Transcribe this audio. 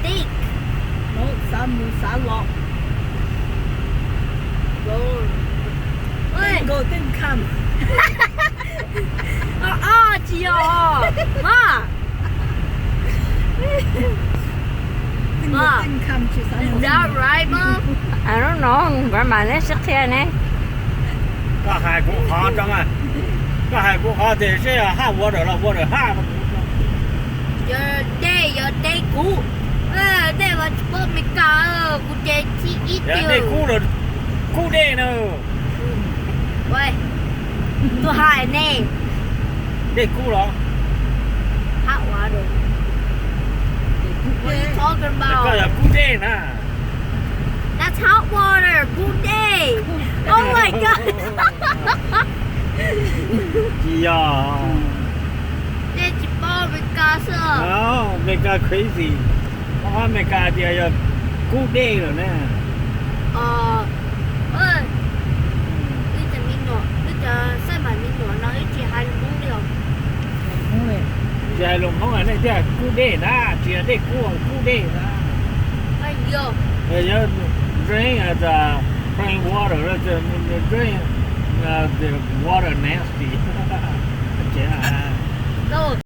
steak. No, xả lọc. Ôi. Go tinh khăm. Chị Ma. Ma. Tinh khăm chứ xả Is lọc. that right, Mom? I don't know. Grandma, let's look here, ne? 个海骨好整啊，个海骨好得是呀，还窝着了，窝着还。 Your day cũ. Đây là bơ mika của chị ít Dạ, tiêu. đây cũ rồi, cũ đây nữa.喂，都海呢， Đây cũ rồi. hot water. What are you talking Cái about? là cũ đây nè. That's hot water. Good day. Oh my god. Gì à? Đây chỉ bơ mika sao? No, mega crazy. Nó mega thì là cũ đây rồi nè. Ơi, bây giờ mình nhỏ, bây giờ sao mà mình nhỏ nói chỉ hai lúc được. Đúng rồi. Giờ lồng không phải này thì cũ đây nè, chỉ là đây cũ đây nè. Ai yo. You drink the plain water, drink the water nasty. Yeah. Đâu?